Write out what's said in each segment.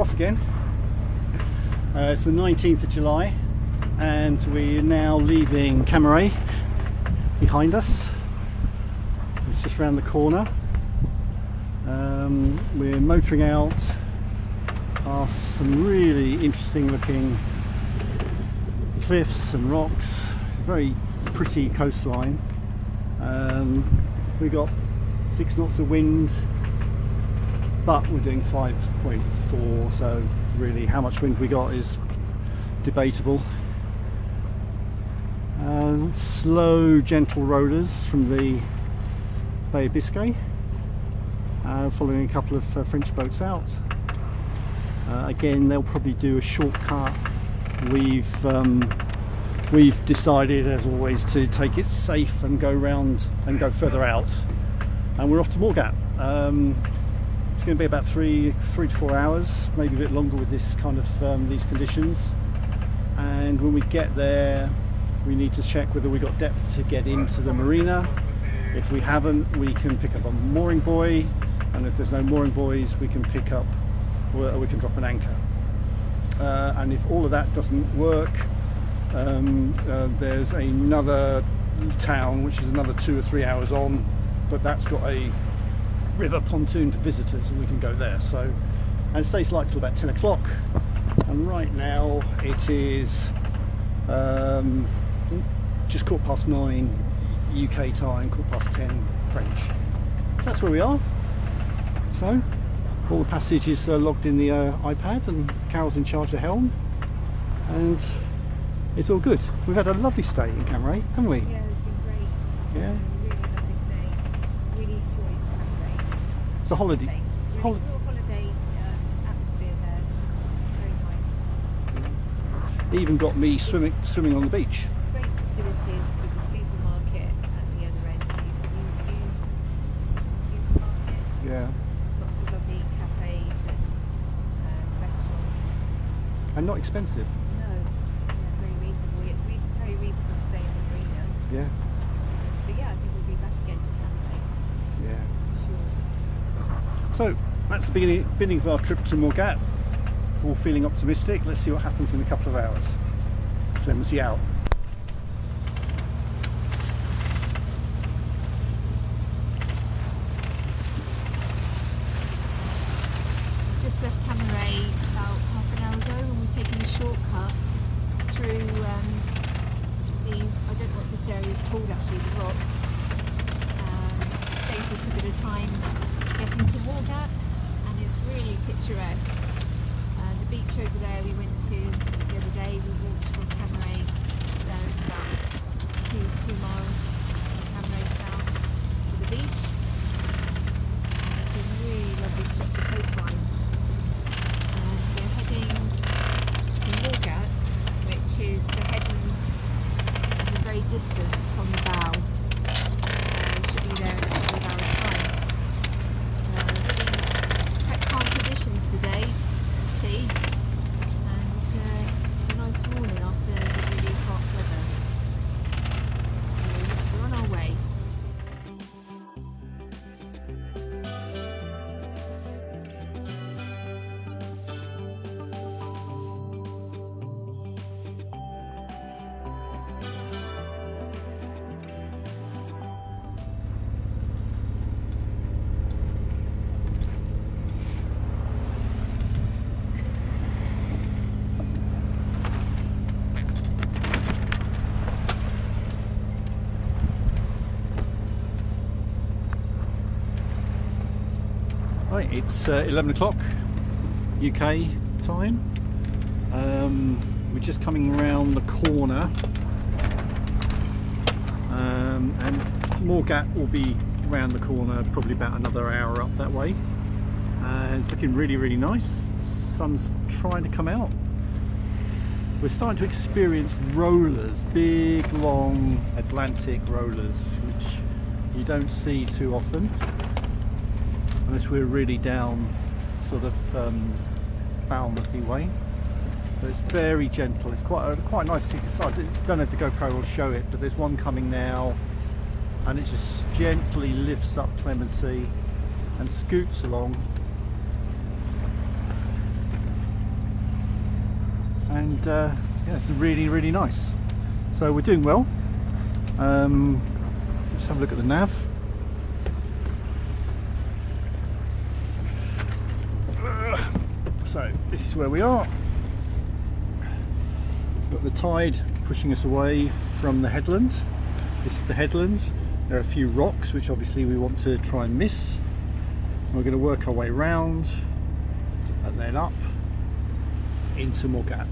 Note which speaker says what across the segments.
Speaker 1: we're off again. It's the 19th of July and we're now leaving Camaret behind us. It's just around the corner. We're motoring out past some really interesting looking cliffs and rocks. Very pretty coastline. We got 6 knots of wind, but we're doing 5.4, so really how much wind we got is debatable. Slow gentle rollers from the Bay of Biscay, following a couple of French boats out. Again, they'll probably do a shortcut. We've decided, as always, to take it safe and go round and go further out, and we're off to Morgat. It's going to be about 3 to 4 hours, maybe a bit longer with this kind of these conditions. And when we get there, we need to check whether we got depth to get into the marina. If we haven't, we can pick up a mooring buoy, and if there's no mooring buoys, we can pick up, or we can drop an anchor. And if all of that doesn't work, there's another town which is another 2 or 3 hours on, but that's got a river pontoon for visitors and we can go there. So, and it stays light till about 10 o'clock, and right now it is just 9:15 UK time, 10:15 French. So that's where we are. So all the passage is logged in the iPad, and Carol's in charge of the helm, and it's all good. We've had a lovely stay in Camaret, haven't we?
Speaker 2: Yeah, it's been great.
Speaker 1: Yeah.
Speaker 2: Really lovely stay. Really enjoyed Camaret.
Speaker 1: It's a holiday.
Speaker 2: Place.
Speaker 1: It's a
Speaker 2: Really cool holiday atmosphere there. Very nice.
Speaker 1: Even got me swimming on the beach.
Speaker 2: Great facilities with the supermarket at the other end. Supermarket.
Speaker 1: Yeah.
Speaker 2: Lots of lovely cafes and restaurants.
Speaker 1: And not expensive.
Speaker 2: No, yeah, very reasonable. Very reasonable to stay in the marina.
Speaker 1: Yeah.
Speaker 2: So yeah, I think we'll be back again to Camaret.
Speaker 1: Yeah.
Speaker 2: Sure.
Speaker 1: So that's the beginning of our trip to Morgat. All feeling optimistic. Let's see what happens in a couple of hours. Clemency out.
Speaker 2: Just left Camaret about half an hour ago, and we're taking a shortcut through I don't know what this area is called actually, the rocks. Saves us a bit of time getting to Morgat, and it's really picturesque. The beach over there we went to the other day, we walked from Camaret, there it's about 2 miles from Camaret south to the beach. And it's a really lovely stretch of coastline. We're heading to Morgat, which is the headland of the very distance on the bow. We should be there in a couple of hours' time. Really quite calm conditions today at sea, and it's a nice morning after the really hot weather. So we're on our way.
Speaker 1: Right, it's 11 o'clock UK time. We're just coming around the corner, and Morgat will be around the corner probably about another hour up that way. It's looking really, really nice. The sun's trying to come out. We're starting to experience rollers, big long Atlantic rollers, which you don't see too often unless we're really down sort of Falmouth-y way. But it's very gentle. It's quite nice. I don't know if the GoPro will show it, but there's one coming now, and it just gently lifts up Clemency and scoots along. and yeah, it's really nice. So we're doing well. Let's have a look at the nav. So this is where we are. Got the tide pushing us away from the headland. This is the headland. There are a few rocks which obviously we want to try and miss. We're going to work our way round and then up into Morgat.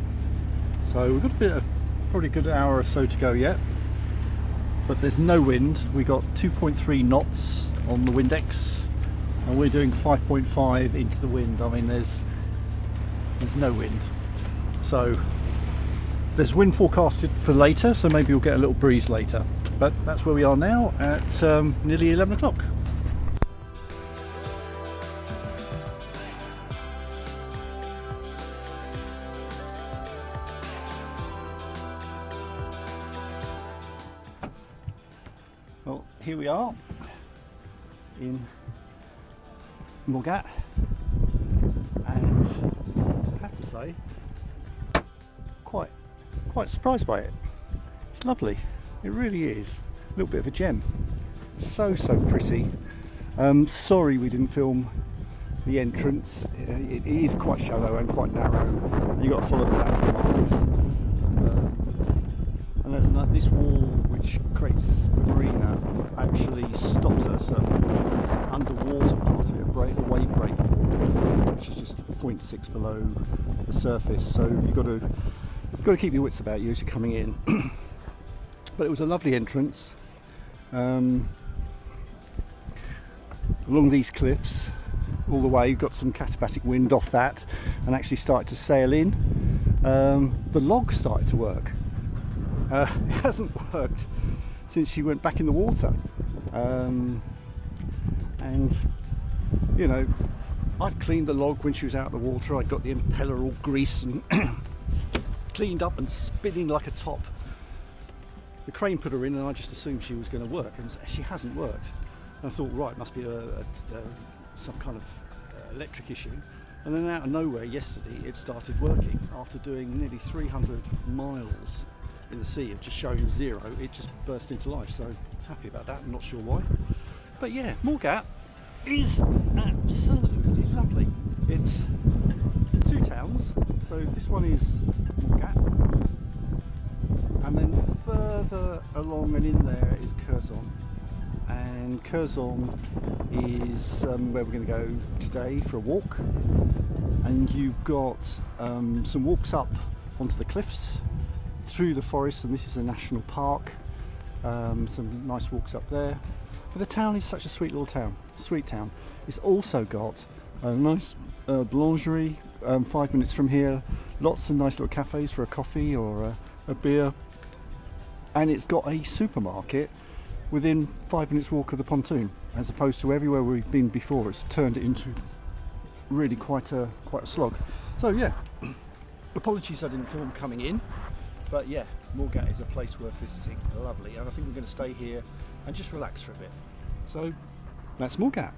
Speaker 1: So we've got a bit of, probably a good hour or so to go yet, but there's no wind. We got 2.3 knots on the Windex and we're doing 5.5 into the wind. I mean there's no wind. So there's wind forecasted for later, so maybe we'll get a little breeze later. But that's where we are now at nearly 11 o'clock. Well, here we are in Morgat, and I have to say, quite surprised by it. It's lovely, it really is. A little bit of a gem. So pretty. Sorry we didn't film the entrance. It is quite shallow and quite narrow. You've got to follow the lantern marks. And there's this wall which creates the marina, actually stops us at this underwater part of it, a wave break wall, which is just 0.6 below the surface. So you've got to keep your wits about you as you're coming in. But it was a lovely entrance along these cliffs all the way. You've got some katabatic wind off that and actually started to sail in. The log started to work. It hasn't worked since she went back in the water, and you know, I'd cleaned the log when she was out of the water. I'd got the impeller all greased and cleaned up and spinning like a top. The crane put her in and I just assumed she was going to work, and she hasn't worked. And I thought, right, it must be some kind of electric issue. And then out of nowhere yesterday it started working. After doing nearly 300 miles in the sea of just showing zero, it just burst into life. So happy about that. I'm not sure why, but yeah, Morgat is absolutely lovely. It's two towns, so this one is Morgat, and then further along and in there is Curzon, and Curzon is where we're going to go today for a walk. And you've got some walks up onto the cliffs through the forest, and this is a national park. Some nice walks up there. But the town is such a sweet little town, sweet town. It's also got a nice boulangerie 5 minutes from here, lots of nice little cafes for a coffee or a beer, and it's got a supermarket within 5 minutes walk of the pontoon, as opposed to everywhere we've been before. It's turned it into really quite a slog. So yeah, apologies I didn't film coming in, but yeah, Morgat is a place worth visiting. Lovely, and I think we're going to stay here and just relax for a bit. So that's Morgat.